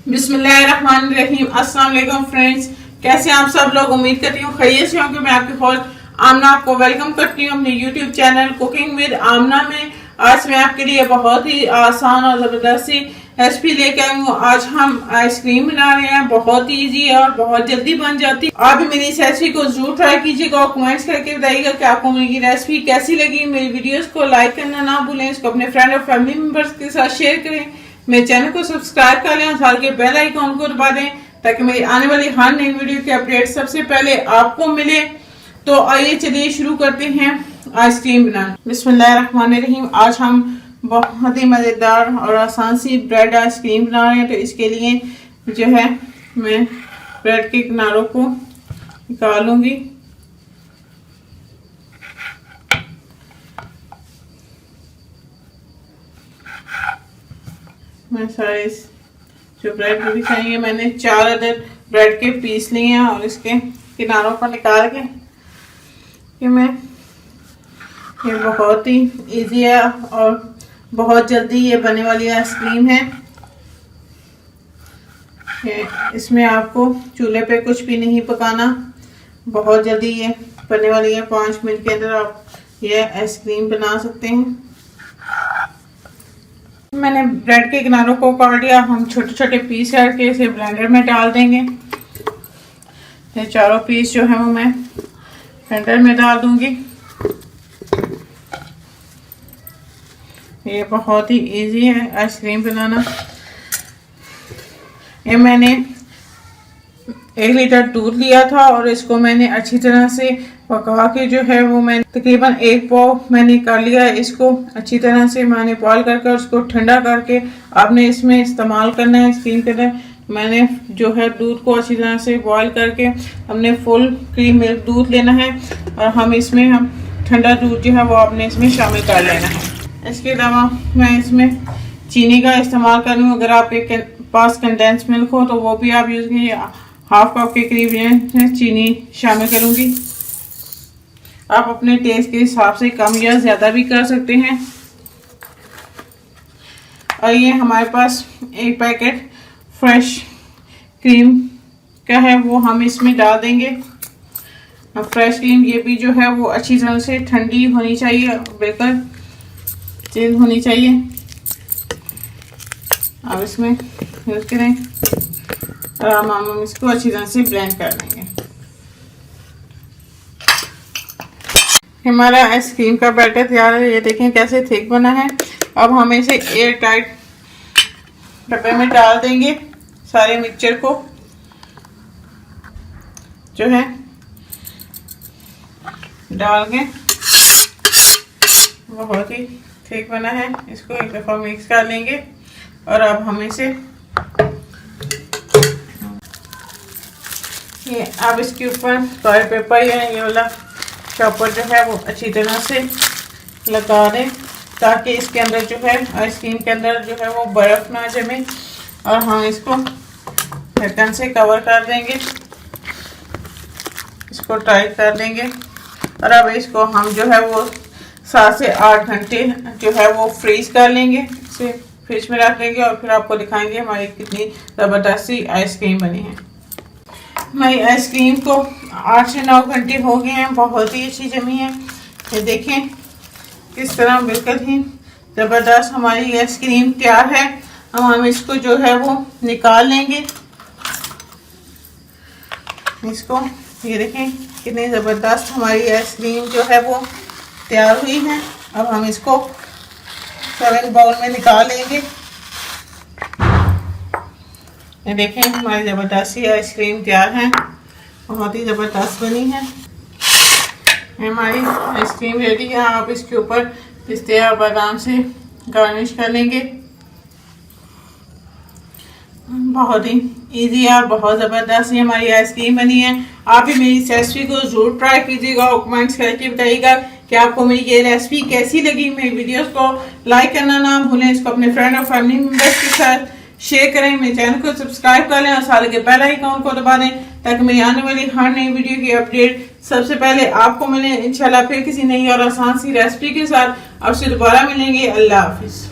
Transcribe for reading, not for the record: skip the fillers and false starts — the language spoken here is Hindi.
बिस्मिल्लाहिर्रहमानिर्रहीम। अस्सलाम वालेकुम फ्रेंड्स, कैसे आप सब लोग। उम्मीद करती हूँ खैरियत से होंगे। मैं आपकी होस्ट आमना आपको वेलकम करती हूँ अपने यूट्यूब चैनल कुकिंग विद आमना में। आज मैं आपके लिए बहुत ही आसान और ज़बरदस्त सी रेसिपी लेकर आई हूँ। आज हम आइसक्रीम बना रहे हैं। बहुत ही ईजी है और बहुत जल्दी बन जाती है। आप भी मेरी इस रेसिपी को जरूर ट्राई कीजिएगा और कमेंट्स करके बताइएगा कि आपको मेरी रेसिपी कैसी लगी। मेरी वीडियोस को लाइक करना ना भूलें, इसको अपने फ्रेंड और फैमिली मेंबर्स के साथ शेयर करें। मेरे चैनल को सब्सक्राइब कर लें और साथ के बेल आइकॉन को दबा दें ताकि मेरी आने वाली हर नई वीडियो की अपडेट सबसे पहले आपको मिले। तो आइए चलिए शुरू करते हैं आइसक्रीम बनाना। बिस्मिल्लाहिर्रहमानिर्रहीम। आज हम बहुत ही मज़ेदार और आसान सी ब्रेड आइसक्रीम बना रहे हैं। तो इसके लिए जो है मैं ब्रेड के किनारों को निकालूंगी। मैं सारे जो ब्रेड बिछाएंगे, मैंने 4 अदद ब्रेड के पीस लिए हैं और इसके किनारों पर निकाल के ये बहुत ही इजी है और बहुत जल्दी ये बनने वाली आइसक्रीम है। इसमें आपको चूल्हे पे कुछ भी नहीं पकाना, बहुत जल्दी ये बनने वाली है। 5 मिनट के अंदर आप ये आइसक्रीम बना सकते हैं। मैंने ब्रेड के किनारों को काट लिया। हम छोटे छोटे पीस करके इसे ब्लेंडर में डाल देंगे। ये चारों पीस जो है वो मैं ब्लेंडर में डाल दूंगी। ये बहुत ही इजी है आइसक्रीम बनाना। ये मैंने 1 लीटर दूध लिया था और इसको मैंने अच्छी तरह से पका के जो है वो मैंने तकरीबन 1 पाव मैंने कर लिया है। इसको अच्छी तरह से मैंने बॉयल करके उसको ठंडा करके आपने इसमें इस्तेमाल करना है आइसक्रीम के लिए। मैंने जो है दूध को अच्छी तरह से बॉयल करके हमने फुल क्रीम मिल्क दूध लेना है और हम ठंडा दूध जो है वो आपने इसमें शामिल कर लेना है। इसके अलावा मैं इसमें चीनी का इस्तेमाल कर रही हूँ। अगर आपके पास कंडेंस मिल्क हो तो वो भी आप यूज़ कीजिए। 1/2 कप के करीब चीनी शामिल करूँगी। आप अपने टेस्ट के हिसाब से कम या ज़्यादा भी कर सकते हैं। और ये हमारे पास 1 पैकेट फ्रेश क्रीम का है, वो हम इसमें डाल देंगे। फ्रेश क्रीम ये भी जो है वो अच्छी तरह से ठंडी होनी चाहिए, बिल्कुल चिल होनी चाहिए। अब इसमें यूज़ करें और हम इसको अच्छी तरह से ब्लेंड कर लेंगे। हमारा आइसक्रीम का बैटर तैयार है। ये देखें कैसे थिक बना है। अब हम इसे एयर टाइट डब्बे में डाल देंगे। सारे मिक्सचर को जो है डाल के, बहुत ही थिक बना है। इसको एक दफ़ा मिक्स कर लेंगे और अब हम इसे अब इसके ऊपर टॉयल पेपर या ये वाला चॉपर जो है वो अच्छी तरह से लगा दें ताकि इसके अंदर जो है आइसक्रीम के अंदर जो है वो बर्फ़ ना जमे। और हम इसको ढक्कन से कवर कर देंगे, इसको टाइट कर देंगे और अब इसको हम जो है वो 7 से 8 घंटे जो है वो फ्रीज कर लेंगे। इसे फ्रिज में रख देंगे और फिर आपको दिखाएंगे हमारी कितनी ज़बरदस्त सी आइसक्रीम बनी है। हमारी आइसक्रीम को 8 से 9 घंटे हो गए हैं, बहुत ही अच्छी जमी है। ये देखें किस तरह बिल्कुल ही ज़बरदस्त हमारी आइसक्रीम तैयार है। अब हम इसको जो है वो निकाल लेंगे। इसको ये देखें कितनी ज़बरदस्त हमारी आइसक्रीम जो है वो तैयार हुई है। अब हम इसको सर्विंग बाउल में निकाल लेंगे। ये देखें हमारी ज़बरदस्त सी आइसक्रीम तैयार है, बहुत ही ज़बरदस्त बनी है। हमारी आइसक्रीम रेडी है। आप इसके ऊपर पिस्ते और बादाम से गार्निश कर लेंगे। बहुत ही इजी और बहुत ज़बरदस्त ही हमारी आइसक्रीम बनी है। आप भी मेरी इस रेसिपी को ज़रूर ट्राई कीजिएगा और कमेंट्स करके बताइएगा कि आपको मेरी ये रेसिपी कैसी लगी। मेरी वीडियोस को लाइक करना ना भूलें, इसको अपने फ्रेंड और फैमिली मेम्बर्स के साथ शेयर करें। मेरे चैनल को सब्सक्राइब कर लें और साथ के बेल आइकॉन को दबा दें ताकि मेरी आने वाली हर नई वीडियो की अपडेट सबसे पहले आपको मिले। इंशाल्लाह फिर किसी नई और आसान सी रेसिपी के साथ आपसे दोबारा मिलेंगे। अल्लाह हाफिज।